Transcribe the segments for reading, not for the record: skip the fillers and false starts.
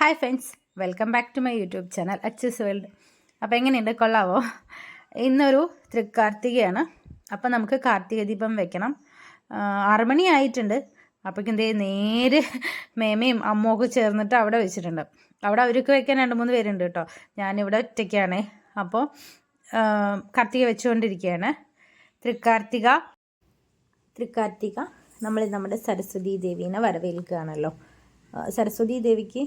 Hi friends, welcome back to my YouTube channel Achu's world. അപ്പോൾ എങ്ങനെയുണ്ട്, കൊള്ളാവോ? ഇന്നൊരു തൃക്കാർത്തികയാണ്. അപ്പോൾ നമുക്ക് കാർത്തിക ദീപം വെക്കണം. 6 മണി ആയിട്ടുണ്ട്. അപ്പോഴേക്കും നേരെ മേമയും അമ്മയൊക്കെ ചേർന്നിട്ട് അവിടെ വെച്ചിട്ടുണ്ട്. അവിടെ അവർക്ക് വെക്കാൻ 2-3 പേരുണ്ട് കേട്ടോ. ഞാനിവിടെ ഒറ്റയ്ക്കാണ്. അപ്പോൾ കാർത്തിക വെച്ചുകൊണ്ടിരിക്കുകയാണ്. തൃക്കാർത്തിക നമ്മൾ നമ്മുടെ സരസ്വതി ദേവീനെ വരവേൽക്കുകയാണല്ലോ. സരസ്വതി ദേവിക്ക്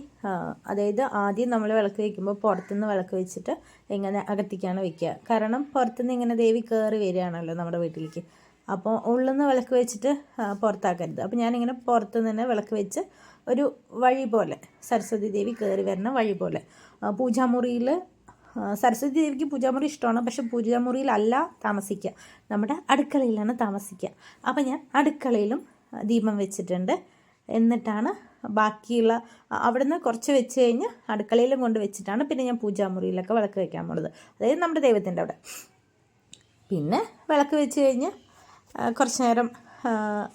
അതായത് ആദ്യം നമ്മൾ വിളക്ക് വയ്ക്കുമ്പോൾ പുറത്തുനിന്ന് വിളക്ക് വെച്ചിട്ട് ഇങ്ങനെ അകത്തേക്കാണ് വെക്കുക. കാരണം പുറത്തുനിന്ന് ഇങ്ങനെ ദേവി കയറി വരികയാണല്ലോ നമ്മുടെ വീട്ടിലേക്ക്. അപ്പോൾ ഉള്ളിൽ നിന്ന് വിളക്ക് വെച്ചിട്ട് പുറത്താക്കരുത്. അപ്പോൾ ഞാനിങ്ങനെ പുറത്തുനിന്ന് തന്നെ വിളക്ക് വെച്ച് ഒരു വഴി പോലെ, സരസ്വതി ദേവി കയറി വരുന്ന വഴി പോലെ പൂജാമുറിയിൽ, സരസ്വതി ദേവിക്ക് പൂജാമുറി ഇഷ്ടമാണ്. പക്ഷെ പൂജാമുറിയിലല്ല താമസിക്കുക, നമ്മുടെ അടുക്കളയിലാണ് താമസിക്കുക. അപ്പോൾ ഞാൻ അടുക്കളയിലും ദീപം വെച്ചിട്ടുണ്ട്. എന്നിട്ടാണ് ബാക്കിയുള്ള അവിടുന്ന് കുറച്ച് വെച്ച് കഴിഞ്ഞ് അടുക്കളയിലും കൊണ്ട് വെച്ചിട്ടാണ് പിന്നെ ഞാൻ പൂജാമുറിയിലൊക്കെ വിളക്ക് വയ്ക്കാൻ പോണത്, അതായത് നമ്മുടെ ദൈവത്തിൻ്റെ അവിടെ. പിന്നെ വിളക്ക് വെച്ച് കഴിഞ്ഞ് കുറച്ച് നേരം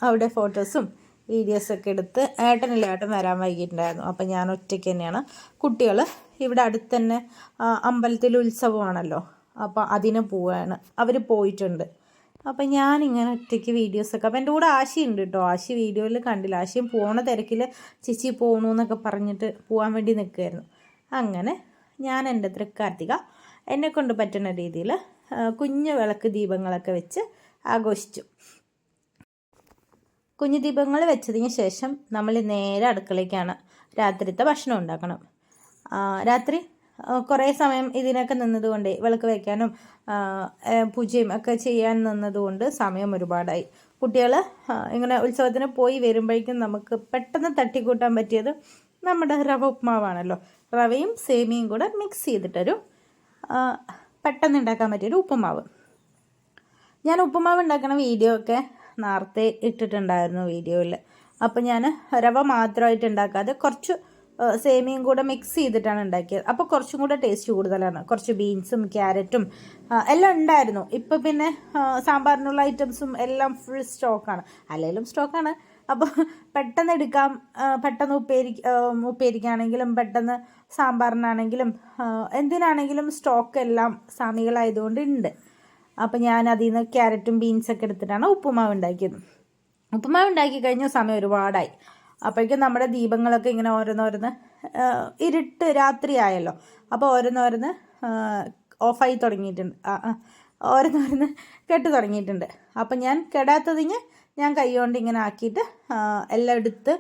അവിടെ ഫോട്ടോസും വീഡിയോസൊക്കെ എടുത്ത് ഏട്ടൻ വരാൻ വൈകിട്ടുണ്ടായിരുന്നു. അപ്പം ഞാൻ ഒറ്റയ്ക്ക് തന്നെയാണ്. കുട്ടികൾ ഇവിടെ അടുത്ത് തന്നെ അമ്പലത്തിൽ ഉത്സവമാണല്ലോ, അപ്പോൾ അതിന് പോവാണ്. അവർ പോയിട്ടുണ്ട്. അപ്പം ഞാനിങ്ങനെ ഒറ്റയ്ക്ക് വീഡിയോസൊക്കെ, അപ്പം എൻ്റെ കൂടെ ആശയുണ്ട് കേട്ടോ. ആശി വീഡിയോയിൽ കണ്ടില്ല. ആശയും പോണ തിരക്കിൽ ചേച്ചി പോകണു എന്നൊക്കെ പറഞ്ഞിട്ട് പോകാൻ വേണ്ടി നിൽക്കുമായിരുന്നു. അങ്ങനെ ഞാൻ എൻ്റെ തൃക്കാർത്തിക എന്നെക്കൊണ്ട് പറ്റുന്ന രീതിയിൽ കുഞ്ഞു വിളക്ക് ദീപങ്ങളൊക്കെ വെച്ച് ആഘോഷിച്ചു. കുഞ്ഞു ദീപങ്ങൾ വെച്ചതിന് ശേഷം നമ്മൾ നേരെ അടുക്കളയ്ക്കാണ്. രാത്രിത്തെ ഭക്ഷണം ഉണ്ടാക്കണം. രാത്രി കുറേ സമയം ഇതിനൊക്കെ നിന്നതുകൊണ്ട്, വിളക്ക് വയ്ക്കാനും പൂജയും ഒക്കെ ചെയ്യാൻ നിന്നതുകൊണ്ട് സമയം ഒരുപാടായി. കുട്ടികൾ ഇങ്ങനെ ഉത്സവത്തിന് പോയി വരുമ്പോഴേക്കും നമുക്ക് പെട്ടെന്ന് തട്ടിക്കൂട്ടാൻ പറ്റിയത് നമ്മുടെ റവ ഉപ്പുമാവാണല്ലോ. റവയും സേമിയയും കൂടെ മിക്സ് ചെയ്തിട്ടൊരു പെട്ടെന്ന് ഉണ്ടാക്കാൻ പറ്റിയൊരു ഉപ്പുമാവ്. ഞാൻ ഉപ്പുമാവ് ഉണ്ടാക്കുന്ന വീഡിയോ ഒക്കെ നേരത്തെ ഇട്ടിട്ടുണ്ടായിരുന്നു വീഡിയോയിൽ. അപ്പോൾ ഞാൻ റവ മാത്രമായിട്ട് ഉണ്ടാക്കാതെ കുറച്ച് സേമിയയും കൂടെ മിക്സ് ചെയ്തിട്ടാണ് ഉണ്ടാക്കിയത്. അപ്പോൾ കുറച്ചും കൂടെ ടേസ്റ്റ് കൂടുതലാണ്. കുറച്ച് ബീൻസും ക്യാരറ്റും എല്ലാം ഉണ്ടായിരുന്നു. ഇപ്പോൾ പിന്നെ സാമ്പാറിനുള്ള ഐറ്റംസും എല്ലാം ഫുൾ സ്റ്റോക്കാണ്, അല്ലെങ്കിലും സ്റ്റോക്കാണ്. അപ്പോൾ പെട്ടെന്ന് എടുക്കാം, പെട്ടെന്ന് ഉപ്പേരിക്കാണെങ്കിലും പെട്ടെന്ന് സാമ്പാറിനാണെങ്കിലും എന്തിനാണെങ്കിലും സ്റ്റോക്ക് എല്ലാം സാമികളായതുകൊണ്ട് ഉണ്ട്. അപ്പോൾ ഞാൻ അതിൽ നിന്ന് ക്യാരറ്റും ബീൻസൊക്കെ എടുത്തിട്ടാണ് ഉപ്പുമാവ് ഉണ്ടാക്കിയത്. ഉപ്പുമാവ് ഉണ്ടാക്കി കഴിഞ്ഞ സമയം ഒരുപാടായി. അപ്പോഴേക്കും നമ്മുടെ ദീപങ്ങളൊക്കെ ഇങ്ങനെ ഓരോന്നോരോന്ന് ഇരുട്ട് രാത്രി ആയല്ലോ. അപ്പോൾ ഓരോന്നോരോന്ന് ഓഫായി തുടങ്ങിയിട്ടുണ്ട്, ഓരോന്നോരോന്ന് കെട്ട് തുടങ്ങിയിട്ടുണ്ട്. അപ്പം ഞാൻ കെടാത്തതിന് ഞാൻ കൈകൊണ്ട് ഇങ്ങനെ ആക്കിയിട്ട് എല്ലാം എടുത്ത്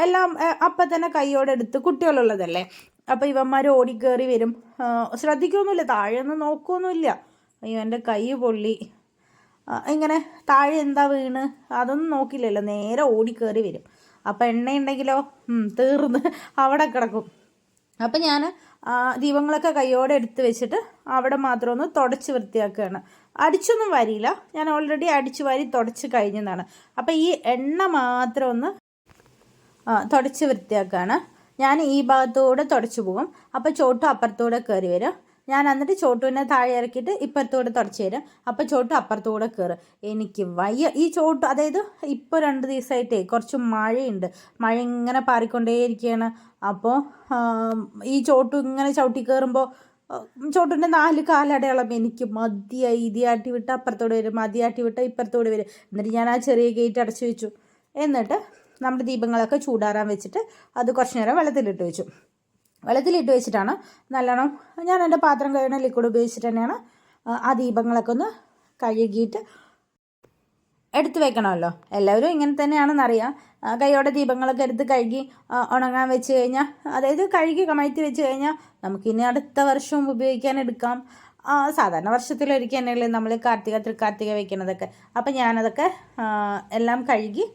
എല്ലാം അപ്പം തന്നെ കൈയോടെ എടുത്ത്, കുട്ടികളുള്ളതല്ലേ. അപ്പോൾ ഇവന്മാർ ഓടിക്കയറി വരും, ശ്രദ്ധിക്കൊന്നുമില്ല, താഴെയൊന്നും നോക്കുകയൊന്നുമില്ല. അയ്യോ എൻ്റെ കൈ പൊള്ളി, ഇങ്ങനെ താഴെ എന്താ വീണ് അതൊന്നും നോക്കില്ലല്ലോ, നേരെ ഓടിക്കയറി വരും. അപ്പം എണ്ണയുണ്ടെങ്കിലോ തീർന്ന് അവിടെ കിടക്കും. അപ്പം ഞാൻ ദീപങ്ങളൊക്കെ കൈയോടെ എടുത്ത് വെച്ചിട്ട് അവിടെ മാത്രം ഒന്ന് തുടച്ച് വൃത്തിയാക്കുകയാണ്. അടിച്ചൊന്നും വരില്ല, ഞാൻ ഓൾറെഡി അടിച്ചു വാരി തുടച്ച് കഴിഞ്ഞതാണ്. അപ്പം ഈ എണ്ണ മാത്രം ഒന്ന് തുടച്ച് വൃത്തിയാക്കുകയാണ്. ഞാൻ ഈ ഭാഗത്തൂടെ തുടച്ചു പോകും. അപ്പോൾ ചോട്ടും അപ്പുറത്തൂടെ കയറി വരും. ഞാൻ എന്നിട്ട് ചോട്ടുവിനെ താഴെ ഇറക്കിയിട്ട് ഇപ്പുറത്തൂടെ തുടച്ച് തരും. അപ്പോൾ ചോട്ടു അപ്പുറത്തൂടെ കയറും. എനിക്ക് വയ്യ ഈ ചോട്ടു, അതായത് ഇപ്പോൾ 2 ദിവസമായിട്ടേ കുറച്ച് മഴയുണ്ട്, മഴ ഇങ്ങനെ പാറിക്കൊണ്ടേയിരിക്കുകയാണ്. അപ്പോൾ ഈ ചോട്ടു ഇങ്ങനെ ചവിട്ടി കയറുമ്പോൾ ചോട്ടുവിൻ്റെ 4 കാലടയാളം എനിക്ക് മതിയായി. ഇതിയാട്ടി വിട്ട് അപ്പുറത്തോടെ വരും, മതിയാട്ടി വിട്ട് ഇപ്പുറത്തോടെ വരും. എന്നിട്ട് ഞാൻ ആ ചെറിയ ഗേറ്റ് അടച്ചു വെച്ചു. എന്നിട്ട് നമ്മുടെ ദീപങ്ങളൊക്കെ ചൂടാറാൻ വെച്ചിട്ട് അത് കുറച്ച് നേരം വെള്ളത്തിലിട്ട് വെച്ചിട്ടാണ് നല്ലോണം ഞാൻ എൻ്റെ പാത്രം കഴുകുന്ന ലിക്വിഡ് ഉപയോഗിച്ചിട്ട് തന്നെയാണ് ആ ദീപങ്ങളൊക്കെ ഒന്ന് കഴുകിയിട്ട് എടുത്ത് വെക്കണമല്ലോ. എല്ലാവരും ഇങ്ങനെ തന്നെയാണെന്നറിയാം. കൈയോടെ ദീപങ്ങളൊക്കെ എടുത്ത് കഴുകി ഉണങ്ങാൻ വെച്ച് കഴിഞ്ഞാൽ, അതായത് കഴുകി കമഴ്ത്തി വെച്ച് കഴിഞ്ഞാൽ നമുക്കിനി അടുത്ത വർഷവും ഉപയോഗിക്കാൻ എടുക്കാം. സാധാരണ വർഷത്തിലൊരിക്കൽ തന്നെയല്ലേ നമ്മൾ തൃക്കാർത്തിക വയ്ക്കുന്നതൊക്കെ. അപ്പം ഞാനതൊക്കെ എല്ലാം കഴുകി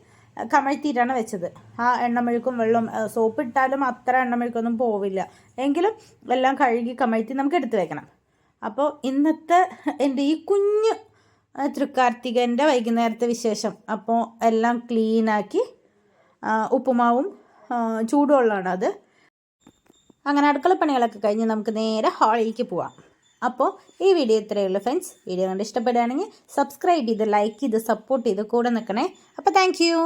കമഴ്ത്തിയിട്ടാണ് വെച്ചത്. ആ എണ്ണമെഴുക്കും വെള്ളം, സോപ്പ് ഇട്ടാലും അത്ര എണ്ണമെഴുക്കൊന്നും പോവില്ല, എങ്കിലും എല്ലാം കഴുകി കമഴ്ത്തി നമുക്ക് എടുത്ത് വെക്കണം. അപ്പോൾ ഇന്നത്തെ എൻ്റെ ഈ കുഞ്ഞ് തൃക്കാർത്തികൻ്റെ വൈകുന്നേരത്തെ വിശേഷം. അപ്പോൾ എല്ലാം ക്ലീനാക്കി, ഉപ്പുമാവും ചൂടുവെള്ളമാണ് അത്. അങ്ങനെ അടുക്കളപ്പണികളൊക്കെ കഴിഞ്ഞ് നമുക്ക് നേരെ ഹാളിലേക്ക് പോവാം. അപ്പോൾ ഈ വീഡിയോ ഇത്രയേ ഉള്ളൂ ഫ്രണ്ട്സ്. വീഡിയോ കണ്ട് ഇഷ്ടപ്പെടുകയാണെങ്കിൽ സബ്സ്ക്രൈബ് ചെയ്ത് ലൈക്ക് ചെയ്ത് സപ്പോർട്ട് ചെയ്ത് കൂടെ നിൽക്കണേ. അപ്പോൾ താങ്ക് യു.